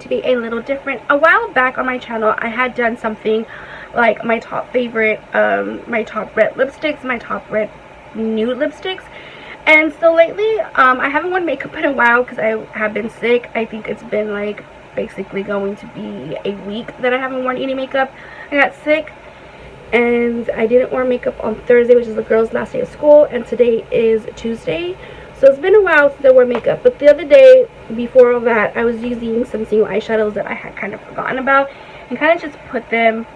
to be a little different. A while back on my channel, I had done something like my top favorite, my top red lipsticks, my top red nude lipsticks. And so lately, I haven't worn makeup in a while because I have been sick. I think it's been like basically going to be a week that I haven't worn any makeup. I got sick and I didn't wear makeup on Thursday, which is the girls' last day of school, and today is Tuesday. So it's been a while since I wore makeup. But the other day, before all that, I was using some single eyeshadows that I had kind of forgotten about and kind of just put them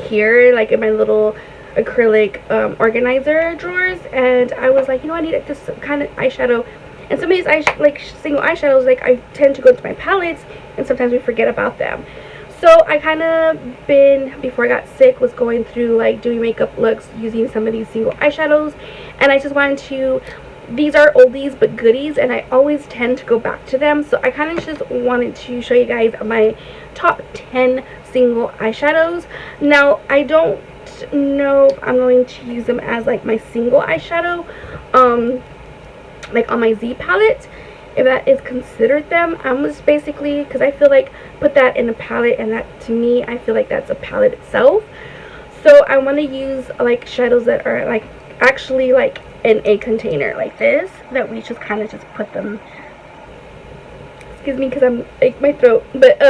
here, like in my little acrylic organizer drawers. And I was like, you know, I need like this kind of eyeshadow. And some of these like single eyeshadows, like I tend to go into my palettes and sometimes we forget about them. So I kind of been, before I got sick, was going through like doing makeup looks using some of these single eyeshadows, and I just wanted to, these are oldies but goodies and I always tend to go back to them. So I kind of just wanted to show you guys my top 10 single eyeshadows. Now I don't know if I'm going to use them as like my single eyeshadow like on my Z palette, if that is considered them. I'm just basically, because I feel like put that in a palette, and that to me I feel like that's a palette itself. So I want to use like shadows that are like actually like in a container like this, that we just kind of just put them, excuse me because I'm like my throat, but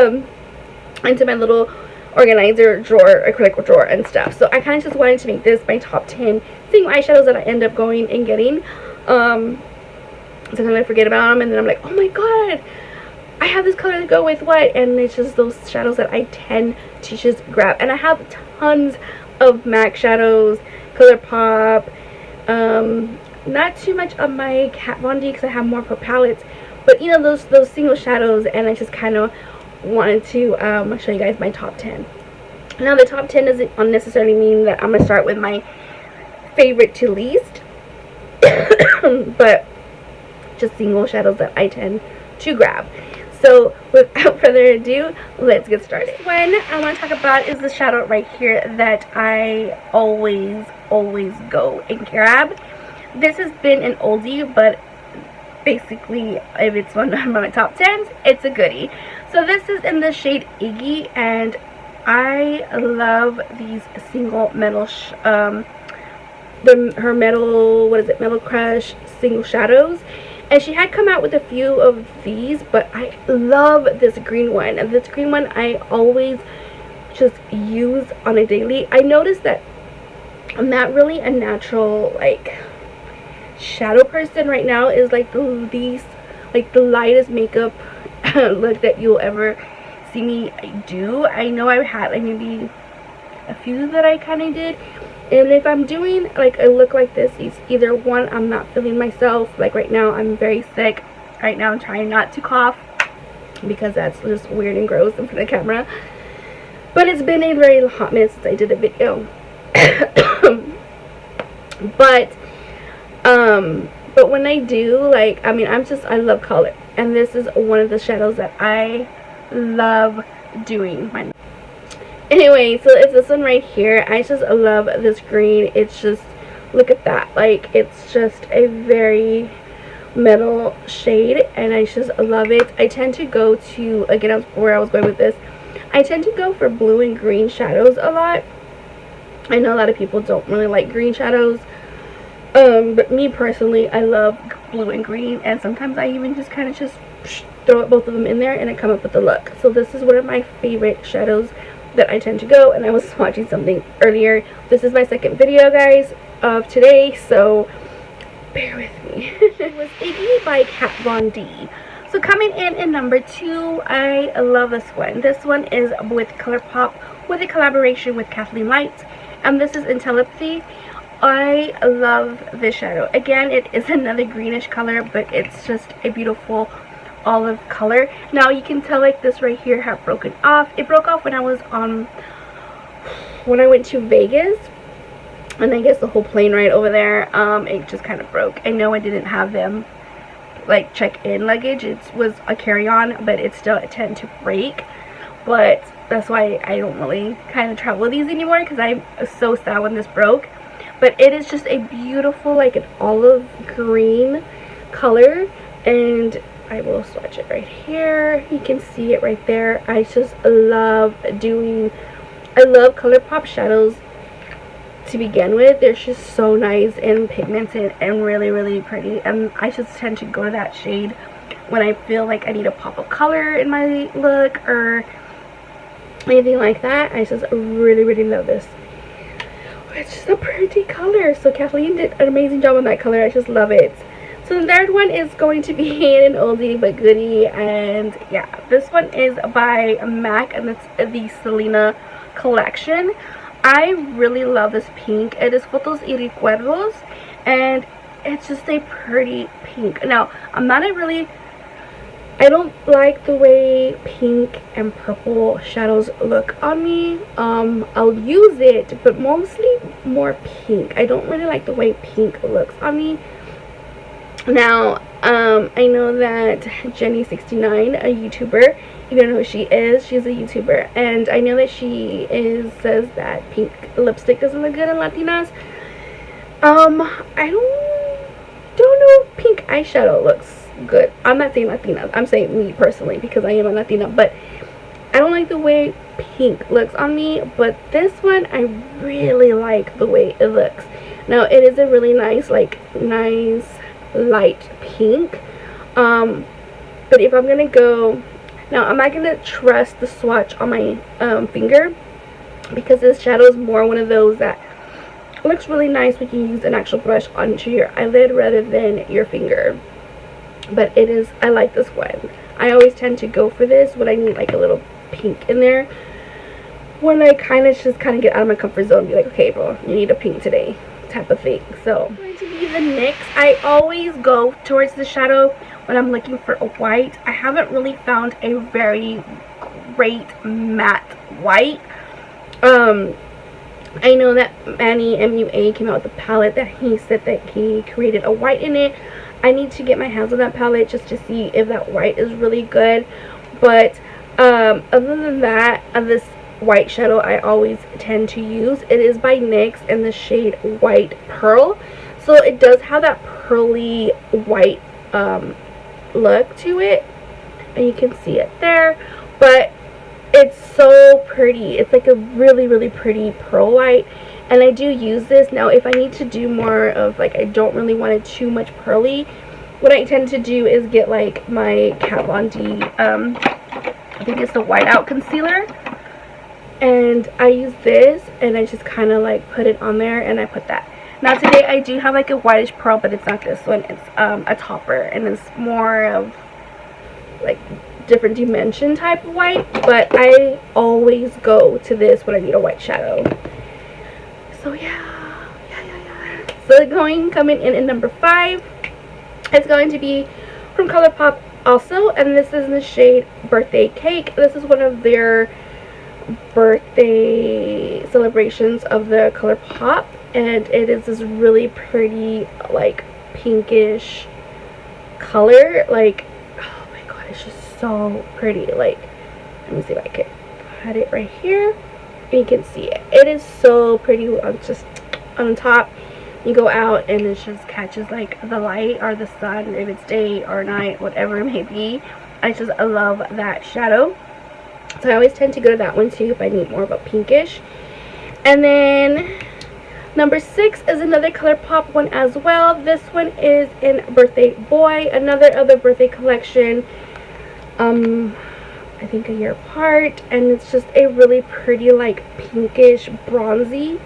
into my little organizer drawer, acrylic drawer and stuff. So I kind of just wanted to make this my top 10 single eyeshadows that I end up going and getting. Sometimes I forget about them and then I'm like, oh my god, I have this color to go with what, and it's just those shadows that I tend to just grab. And I have tons of MAC shadows, Colourpop, not too much of my Kat Von D because I have more of her palettes, but you know, those single shadows. And I just kind of wanted to show you guys my top 10. Now the top 10 doesn't necessarily mean that I'm going to start with my favorite to least, but just single shadows that I tend to grab. So without further ado, let's get started. This one I want to talk about is the shadow right here that I always go and grab. This has been an oldie, but basically if it's one of my top 10s, it's a goodie. So this is in the shade Iggy, and I love these single metal her metal, what is it, Metal Crush single shadows. And she had come out with a few of these, but I love this green one. And this green one I always just use on a daily. I noticed that I'm not really a natural like shadow person right now. Is like the least, like the lightest makeup look that you'll ever see me do. I know I've had like maybe a few that I kind of did. And if I'm doing like a look like this, it's either one, I'm not feeling myself. Like right now I'm very sick. Right now I'm trying not to cough because that's just weird and gross in front of the camera. But it's been a very hot minute since I did a video. But when I do, like, I mean, I love color. And this is one of the shadows that I love doing. Anyway, so it's this one right here. I just love this green. It's just, look at that. Like, it's just a very metal shade, and I just love it. I tend to go to, again, where I was going with this, I tend to go for blue and green shadows a lot. I know a lot of people don't really like green shadows, but me personally, I love blue and green, and sometimes I even just kind of just throw both of them in there and I come up with the look. So this is one of my favorite shadows that I tend to go. And I was watching something earlier. This is my second video, guys, of today, so bear with me. It was Iggy by Kat Von D. So coming in number 2, I love this one. This one is with Colourpop with a collaboration with Kathleenlights, and this is in Telepathy. I love this shadow. Again, it is another greenish color, but it's just a beautiful olive color. Now you can tell like this right here have broken off. It broke off when I went to Vegas, and I guess the whole plane ride over there, it just kind of broke. I know I didn't have them like check-in luggage. It was a carry-on, but it still tend to break. But that's why I don't really kind of travel with these anymore, because I'm so sad when this broke. But it is just a beautiful, like an olive green color, and I will swatch it right here. You can see it right there. I just love I love Colourpop shadows to begin with. They're just so nice and pigmented and really pretty, and I just tend to go to that shade when I feel like I need a pop of color in my look or anything like that. I just really love this. It's just a pretty color. So Kathleen did an amazing job on that color. I just love it. So the third one is going to be an oldie but goodie, and yeah, this one is by MAC, and it's the Selena collection. I really love this pink. It is Fotos y Recuerdos, and it's just a pretty pink. Now, I don't like the way pink and purple shadows look on me. I'll use it, but mostly more pink. I don't really like the way pink looks on me. Now, I know that Jenny69, a YouTuber, you don't know who she is, she's a YouTuber, and I know that she says that pink lipstick doesn't look good on Latinas. I don't know if pink eyeshadow looks good. I'm not saying Latinas, I'm saying me personally, because I am a Latina, but I don't like the way pink looks on me, but this one, I really like the way it looks. Now, it is a really nice light pink, but if I'm gonna go now, I'm not gonna trust the swatch on my finger, because this shadow is more one of those that looks really nice when you use an actual brush onto your eyelid rather than your finger. But I like this one. I always tend to go for this when I need like a little pink in there, when I kind of get out of my comfort zone and be like, okay bro, you need a pink today type of thing. So going to be the NYX. I always go towards the shadow when I'm looking for a white. I haven't really found a very great matte white. I know that Manny MUA came out with a palette that he said that he created a white in it. I need to get my hands on that palette just to see if that white is really good. But other than that, this white shadow I always tend to use. It is by NYX in the shade White Pearl. So it does have that pearly white look to it, and you can see it there, but it's so pretty. It's like a really pretty pearl white, and I do use this. Now, if I need to do more of like, I don't really want it too much pearly, what I tend to do is get like my Kat Von D, I think it's the Whiteout concealer, and I use this and I just kind of like put it on there, and I put that. Now today I do have like a whitish pearl, but it's not this one. It's a topper, and it's more of like different dimension type of white, but I always go to this when I need a white shadow. So yeah. So coming in at number 5, it's going to be from Colourpop also, and this is in the shade Birthday Cake. This is one of their birthday celebrations of the Colourpop, and it is this really pretty like pinkish color. Like, oh my god, it's just so pretty. Like, let me see if I can put it right here and you can see it. It is so pretty. Just on top, you go out and it just catches like the light or the sun, if it's day or night, whatever it may be. I love that shadow. So I always tend to go to that one too if I need more of a pinkish. And then number 6 is another Colourpop one as well. This one is in Birthday Boy, another other birthday collection. I think a year apart, and it's just a really pretty like pinkish bronzy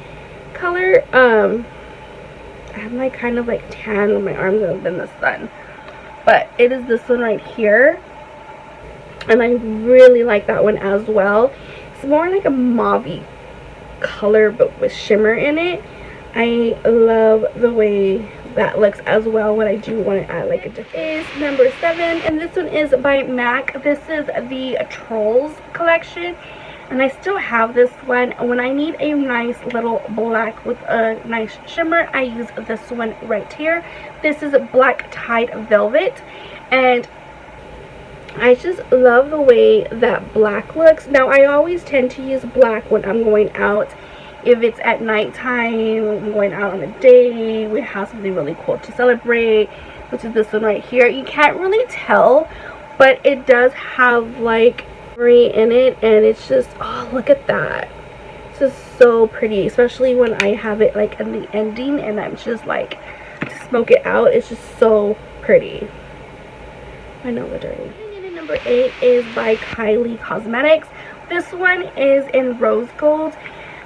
color. I have my kind of like tan on my arms in the sun, but it is this one right here, and I really like that one as well. It's more like a mauve color but with shimmer in it. I love the way that looks as well when I do want to add like a different. Is number 7, and this one is by MAC. This is the Trolls collection, and I still have this one. When I need a nice little black with a nice shimmer, I use this one right here. This is Black Tide Velvet, and I just love the way that black looks. Now, I always tend to use black when I'm going out if it's at nighttime, going out on a date, we have something really cool to celebrate, which is this one right here. You can't really tell, but it does have like green in it, and it's just, oh, look at that. It's just so pretty, especially when I have it like in the ending and I'm just like to smoke it out. It's just so pretty. I know we're dirty. And number 8 is by Kylie Cosmetics. This one is in rose gold.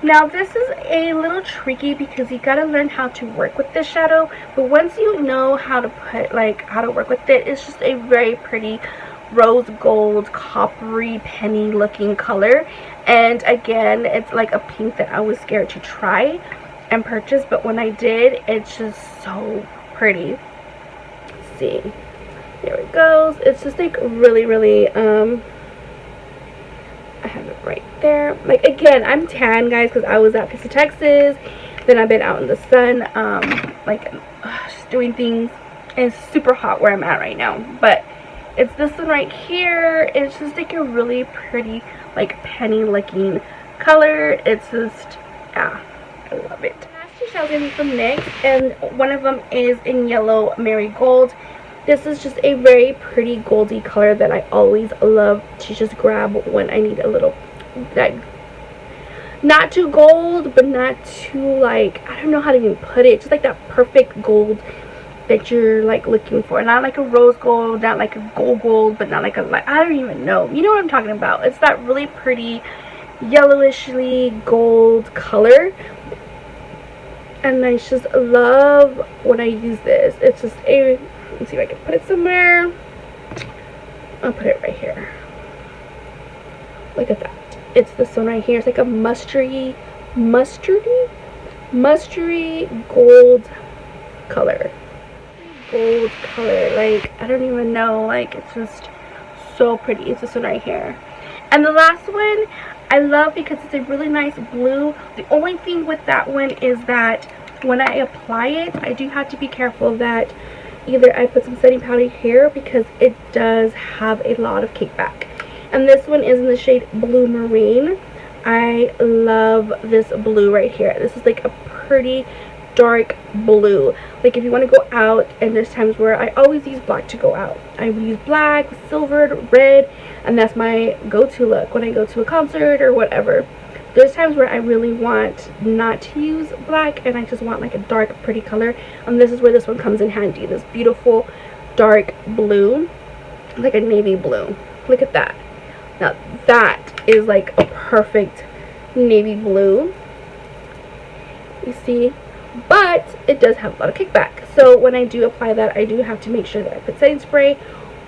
Now this is a little tricky because you gotta learn how to work with this shadow, but once you know how to put, like, how to work with it, it's just a very pretty rose gold coppery penny looking color. And again, it's like a pink that I was scared to try and purchase, but when I did, it's just so pretty. Let's see, there it goes. It's just like really I have it right there. Like, again, I'm tan, guys, because I was at Pizza, Texas. Then I've been out in the sun, like, just doing things. And it's super hot where I'm at right now. But it's this one right here. It's just like a really pretty, like, penny looking color. It's just, yeah, I love it. The last two shadows going to be from NYX, and one of them is in yellow marigold. This is just a very pretty goldy color that I always love to just grab when I need a little, like, not too gold, but not too, like, I don't know how to even put it. Just like that perfect gold that you're like looking for. Not like a rose gold, not like a gold, but not like a, like, I don't even know. You know what I'm talking about. It's that really pretty yellowishly gold color. And I just love when I use this. It's just a, let's see if I can put it somewhere. I'll put it right here. Look at that. It's this one right here. It's like a mustardy gold color. Gold color. Like, I don't even know. Like, it's just so pretty. It's this one right here. And the last one I love because it's a really nice blue. The only thing with that one is that when I apply it, I do have to be careful that either I put some setting powder here because it does have a lot of kickback. And this one is in the shade Blue Marine. I love this blue right here. This is like a pretty dark blue. Like, if you want to go out, and there's times where I always use black to go out. I use black, silvered, red, and that's my go-to look when I go to a concert or whatever. There's times where I really want not to use black and I just want like a dark pretty color, and this is where this one comes in handy. This beautiful dark blue, like a navy blue. Look at that. Now that is like a perfect navy blue, you see, but it does have a lot of kickback. So when I do apply that, I do have to make sure that I put setting spray,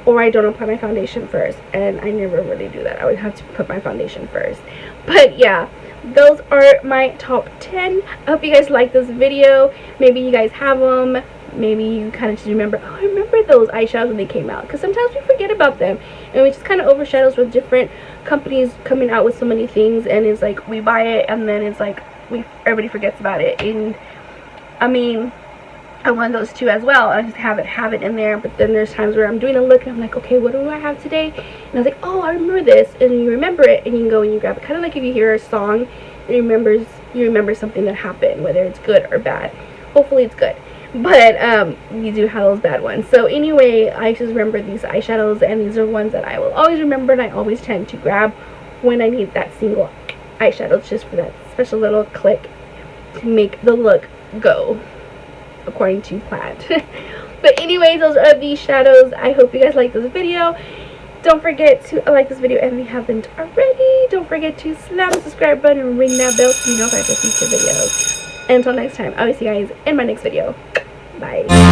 or I don't apply my foundation first, and I never really do that. I would have to put my foundation first. But yeah, those are my top 10. I hope you guys like this video. Maybe you guys have them. Maybe you kind of just remember, oh, I remember those eyeshadows when they came out, because sometimes we forget about them and we just kind of overshadows with different companies coming out with so many things, and it's like we buy it and then it's like everybody forgets about it. And I mean, I want those too as well. I just have it in there. But then there's times where I'm doing a look and I'm like, okay, what do I have today? And I was like, oh, I remember this, and you remember it, and you can go and you grab it. Kind of like if you hear a song and you remember something that happened, whether it's good or bad. Hopefully it's good, but you do have those bad ones. So anyway, I just remember these eyeshadows, and these are ones that I will always remember, and I always tend to grab when I need that single eyeshadow, just for that special little click to make the look go according to plan. But anyway, those are these shadows. I hope you guys like this video. Don't forget to like this video, and if you haven't already, don't forget to slam the subscribe button and ring that bell so you know if I have future videos. And until next time, I'll see you guys in my next video. Bye.